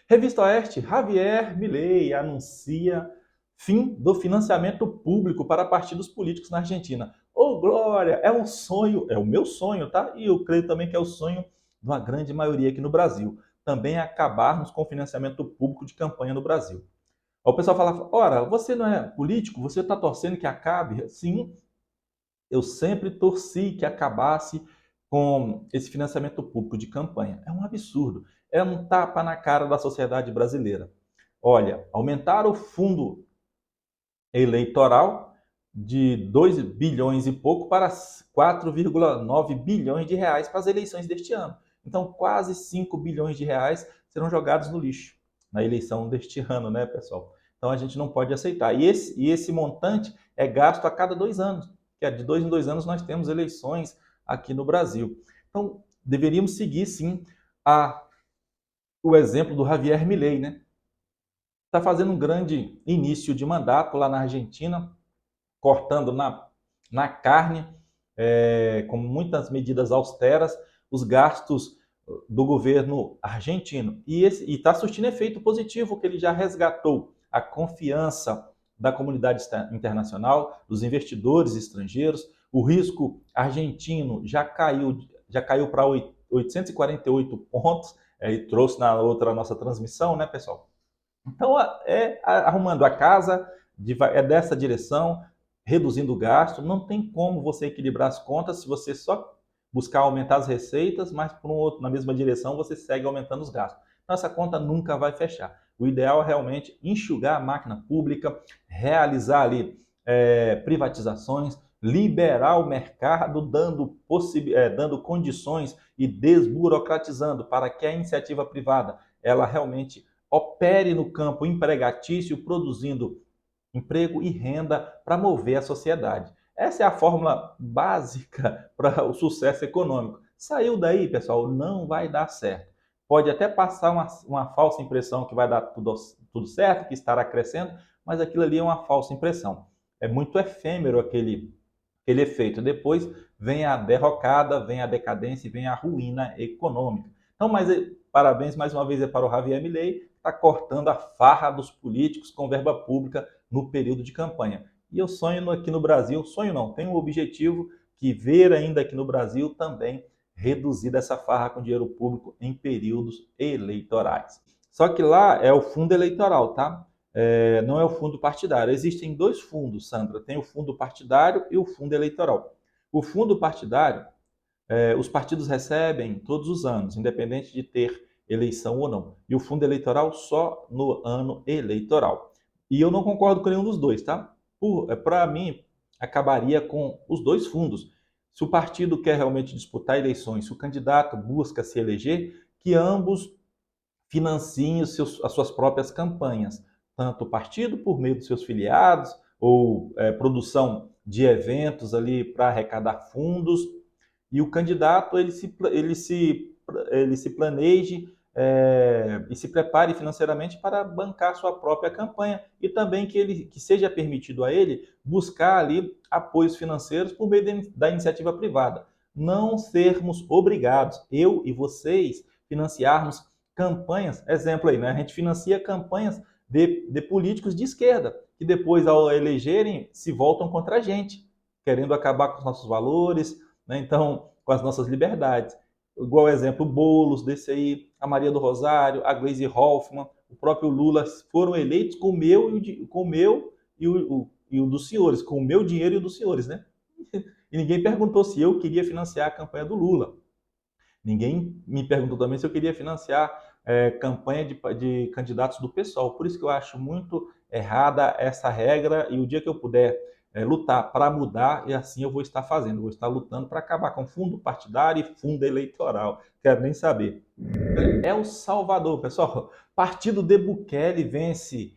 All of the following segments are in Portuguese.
Revista Oeste, Javier Milei anuncia fim do financiamento público para partidos políticos na Argentina. Ô, Glória, é um sonho, é o meu sonho, tá? E eu creio também que é o sonho de uma grande maioria aqui no Brasil. Também acabarmos com o financiamento público de campanha no Brasil. O pessoal fala, ora, você não é político? Você está torcendo que acabe? Sim, eu sempre torci que acabasse com esse financiamento público de campanha. É um absurdo. É um tapa na cara da sociedade brasileira. Olha, aumentar o fundo eleitoral de 2 bilhões e pouco para 4,9 bilhões de reais para as eleições deste ano. Então, quase 5 bilhões de reais serão jogados no lixo na eleição deste ano, né, pessoal? Então, a gente não pode aceitar. E esse montante é gasto a cada 2 anos, que é de 2 em 2 anos nós temos eleições aqui no Brasil. Então, deveríamos seguir, sim, o exemplo do Javier Milei, né? Está fazendo um grande início de mandato lá na Argentina, cortando na carne, com muitas medidas austeras, os gastos do governo argentino. E está surtindo efeito positivo, que ele já resgatou a confiança da comunidade internacional, dos investidores estrangeiros. O risco argentino já caiu para 848 pontos, e trouxe na outra nossa transmissão, né, pessoal? Então, arrumando a casa, é dessa direção, reduzindo o gasto. Não tem como você equilibrar as contas se você só buscar aumentar as receitas, mas por na mesma direção você segue aumentando os gastos. Então, essa conta nunca vai fechar. O ideal é realmente enxugar a máquina pública, realizar ali privatizações, liberar o mercado, dando condições e desburocratizando para que a iniciativa privada ela realmente opere no campo empregatício, produzindo emprego e renda para mover a sociedade. Essa é a fórmula básica para o sucesso econômico. Saiu daí, pessoal, não vai dar certo. Pode até passar uma falsa impressão que vai dar tudo certo, que estará crescendo, mas aquilo ali é uma falsa impressão. É muito efêmero aquele efeito. Depois vem a derrocada, vem a decadência e vem a ruína econômica. Então, parabéns mais uma vez para o Javier Milei, está cortando a farra dos políticos com verba pública no período de campanha. E eu sonho aqui no Brasil, sonho não, tenho um objetivo que ver ainda aqui no Brasil também reduzir essa farra com dinheiro público em períodos eleitorais. Só que lá é o fundo eleitoral, tá? Não é o fundo partidário. Existem dois fundos, Sandra. Tem o fundo partidário e o fundo eleitoral. O fundo partidário, os partidos recebem todos os anos, independente de ter eleição ou não. E o fundo eleitoral só no ano eleitoral. E eu não concordo com nenhum dos dois, tá? Para mim, acabaria com os dois fundos. Se o partido quer realmente disputar eleições, se o candidato busca se eleger, que ambos financiem as suas próprias campanhas, tanto o partido por meio dos seus filiados ou produção de eventos ali para arrecadar fundos, e o candidato ele se planeje e se prepare financeiramente para bancar sua própria campanha, e também que seja permitido a ele buscar ali apoios financeiros por meio da iniciativa privada. Não sermos obrigados, eu e vocês, financiarmos campanhas, exemplo aí, né? A gente financia campanhas de políticos de esquerda, que depois, ao elegerem, se voltam contra a gente, querendo acabar com os nossos valores, né? Então, com as nossas liberdades. Igual exemplo, o Boulos, desse aí, a Maria do Rosário, a Gleisi Hoffmann, o próprio Lula, foram eleitos com o dos senhores, com o meu dinheiro e o dos senhores, né? E ninguém perguntou se eu queria financiar a campanha do Lula. Ninguém me perguntou também se eu queria financiar campanha de candidatos do PSOL. Por isso que eu acho muito errada essa regra, e o dia que eu puder lutar para mudar, e assim eu vou estar fazendo. Vou estar lutando para acabar com fundo partidário e fundo eleitoral. Quero nem saber. El Salvador, pessoal. Partido de Bukele vence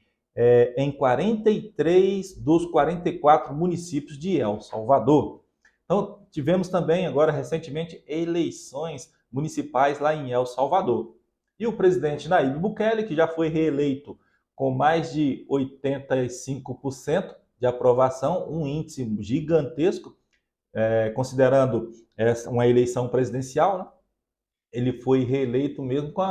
em 43 dos 44 municípios de El Salvador. Então, tivemos também, agora recentemente, eleições municipais lá em El Salvador. E o presidente Nayib Bukele, que já foi reeleito com mais de 85% de aprovação, um índice gigantesco, considerando uma eleição presidencial, né? Ele foi reeleito mesmo com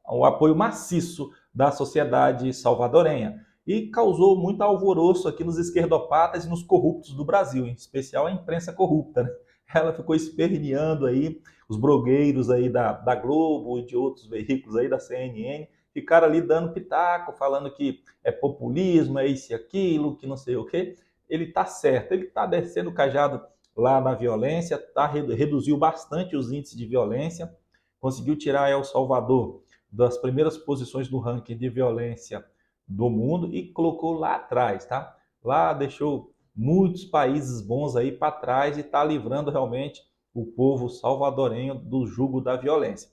o apoio maciço da sociedade salvadorenha e causou muito alvoroço aqui nos esquerdopatas e nos corruptos do Brasil, em especial a imprensa corrupta, né? Ela ficou esperneando aí, os blogueiros aí da Globo e de outros veículos aí da CNN, ficaram ali dando pitaco, falando que é populismo, é isso e aquilo, que não sei o quê. Ele está certo, ele está descendo o cajado lá na violência, reduziu bastante os índices de violência, conseguiu tirar El Salvador das primeiras posições do ranking de violência do mundo e colocou lá atrás, tá? Lá deixou muitos países bons aí para trás e está livrando realmente o povo salvadorenho do jugo da violência.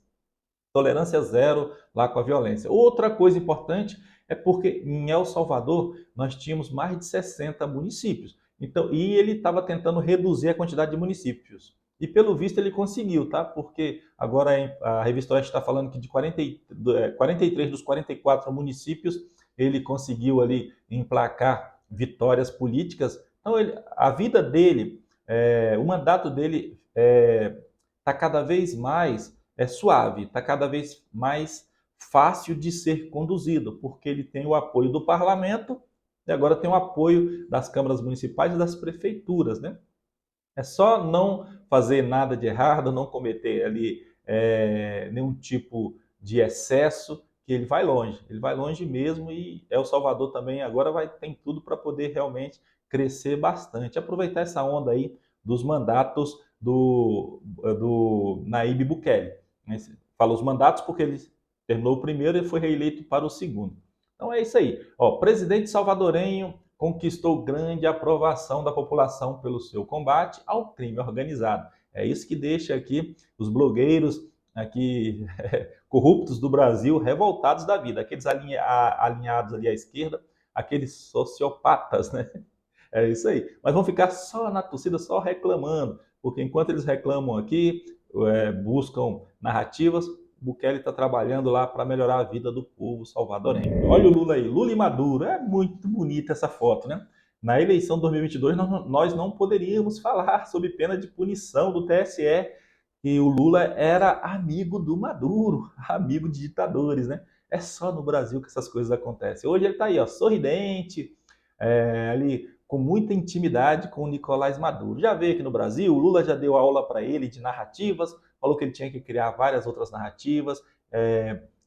Tolerância zero lá com a violência. Outra coisa importante é porque em El Salvador nós tínhamos mais de 60 municípios. Então, e ele estava tentando reduzir a quantidade de municípios. E pelo visto ele conseguiu, tá? Porque agora a Revista Oeste está falando que de 43 dos 44 municípios ele conseguiu ali emplacar vitórias políticas. Então, a vida dele, o mandato dele está cada vez mais suave, está cada vez mais fácil de ser conduzido, porque ele tem o apoio do parlamento e agora tem o apoio das câmaras municipais e das prefeituras, né? É só não fazer nada de errado, não cometer ali nenhum tipo de excesso, que ele vai longe mesmo e El Salvador também agora tem tudo para poder realmente crescer bastante, aproveitar essa onda aí dos mandatos do Nayib Bukele. Falo os mandatos porque ele terminou o primeiro e foi reeleito para o segundo. Então é isso aí. Ó, presidente salvadorenho conquistou grande aprovação da população pelo seu combate ao crime organizado. É isso que deixa aqui os blogueiros aqui corruptos do Brasil revoltados da vida, aqueles alinhados ali à esquerda, aqueles sociopatas, né? É isso aí. Mas vão ficar só na torcida, só reclamando, porque enquanto eles reclamam aqui, buscam narrativas, Bukele está trabalhando lá para melhorar a vida do povo salvadorenho. Olha o Lula aí, Lula e Maduro, é muito bonita essa foto, né? Na eleição de 2022, nós não poderíamos falar sob pena de punição do TSE, que o Lula era amigo do Maduro, amigo de ditadores, né? É só no Brasil que essas coisas acontecem. Hoje ele está aí, ó, sorridente, ali com muita intimidade com o Nicolás Maduro. Já veio aqui no Brasil, o Lula já deu aula para ele de narrativas, falou que ele tinha que criar várias outras narrativas,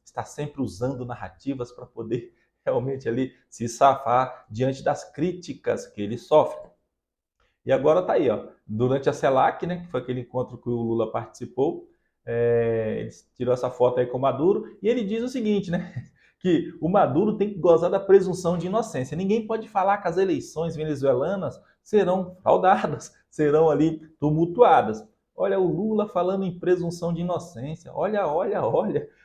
está sempre usando narrativas para poder realmente ali se safar diante das críticas que ele sofre. E agora está aí, ó, durante a CELAC, né, que foi aquele encontro que o Lula participou, ele tirou essa foto aí com o Maduro, e ele diz o seguinte, né, que o Maduro tem que gozar da presunção de inocência. Ninguém pode falar que as eleições venezuelanas serão fraudadas, serão ali tumultuadas. Olha o Lula falando em presunção de inocência. Olha,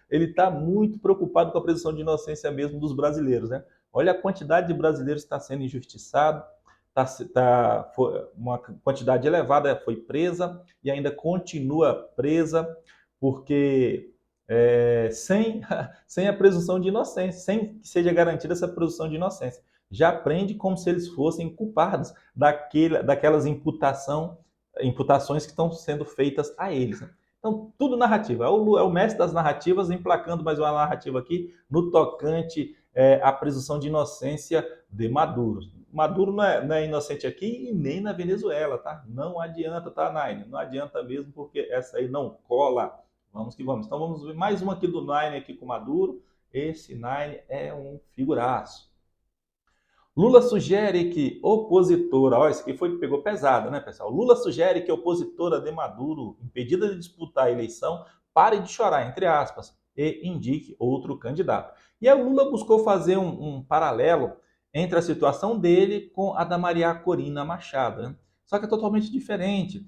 ele está muito preocupado com a presunção de inocência mesmo dos brasileiros, né? Olha a quantidade de brasileiros que está sendo injustiçado, uma quantidade elevada foi presa e ainda continua presa porque sem a presunção de inocência, sem que seja garantida essa presunção de inocência. Já prende como se eles fossem culpados daquelas imputações que estão sendo feitas a eles. Né? Então, tudo narrativa. É o mestre das narrativas, emplacando mais uma narrativa aqui no tocante à presunção de inocência de Maduro. Maduro não é inocente aqui e nem na Venezuela, tá? Não adianta, tá, Naine? Não adianta mesmo, porque essa aí não cola. Vamos que vamos. Então vamos ver mais uma aqui do Nine aqui com Maduro. Esse Nine é um figuraço. Lula sugere que opositora, ó, isso aqui pegou pesado, né, pessoal? Lula sugere que opositora de Maduro, impedida de disputar a eleição, pare de chorar, entre aspas, e indique outro candidato. E aí o Lula buscou fazer um paralelo entre a situação dele com a da Maria Corina Machado, né? Só que é totalmente diferente.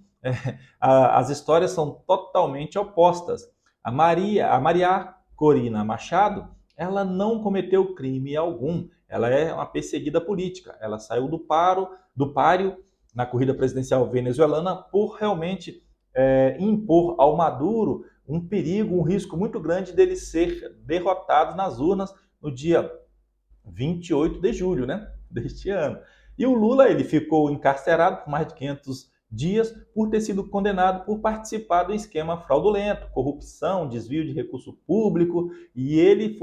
As histórias são totalmente opostas. A Maria Corina Machado, ela não cometeu crime algum. Ela é uma perseguida política. Ela saiu do páreo na corrida presidencial venezuelana por realmente impor ao Maduro um perigo, um risco muito grande dele ser derrotado nas urnas no dia 28 de julho, né, deste ano. E o Lula, ele ficou encarcerado por mais de 500 dias por ter sido condenado por participar do esquema fraudulento, corrupção, desvio de recurso público, e ele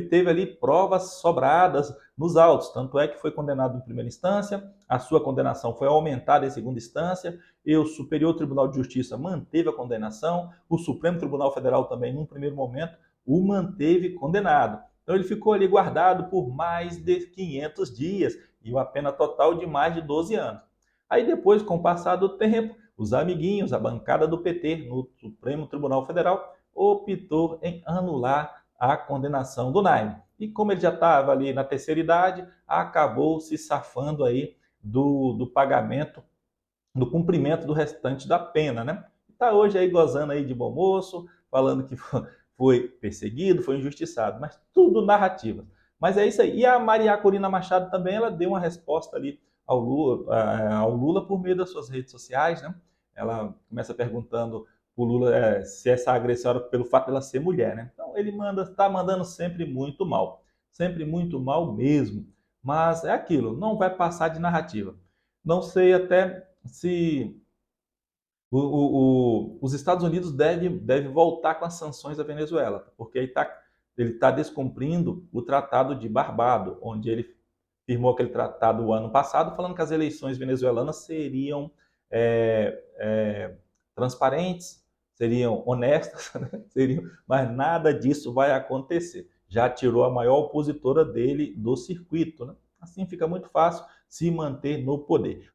teve ali provas sobradas nos autos, tanto é que foi condenado em primeira instância, a sua condenação foi aumentada em segunda instância, e o Superior Tribunal de Justiça manteve a condenação, o Supremo Tribunal Federal também, num primeiro momento, o manteve condenado. Então ele ficou ali guardado por mais de 500 dias e uma pena total de mais de 12 anos. Aí depois, com o passar do tempo, os amiguinhos, a bancada do PT no Supremo Tribunal Federal optou em anular a condenação do Naime. E como ele já estava ali na terceira idade, acabou se safando aí do pagamento, do cumprimento do restante da pena, né? Está hoje aí gozando aí de bom moço, falando que foi perseguido, foi injustiçado, mas tudo narrativa. Mas é isso aí. E a Maria Corina Machado também, ela deu uma resposta ali ao Lula por meio das suas redes sociais, né? Ela começa perguntando o Lula se essa agressão era pelo fato dela ser mulher, né? Então ele está mandando sempre muito mal mesmo. Mas é aquilo, não vai passar de narrativa. Não sei até se os Estados Unidos deve voltar com as sanções à Venezuela, porque ele tá descumprindo o Tratado de Barbado, onde ele firmou aquele tratado o ano passado, falando que as eleições venezuelanas seriam transparentes, seriam honestas, né? Mas nada disso vai acontecer. Já tirou a maior opositora dele do circuito, né? Assim fica muito fácil se manter no poder.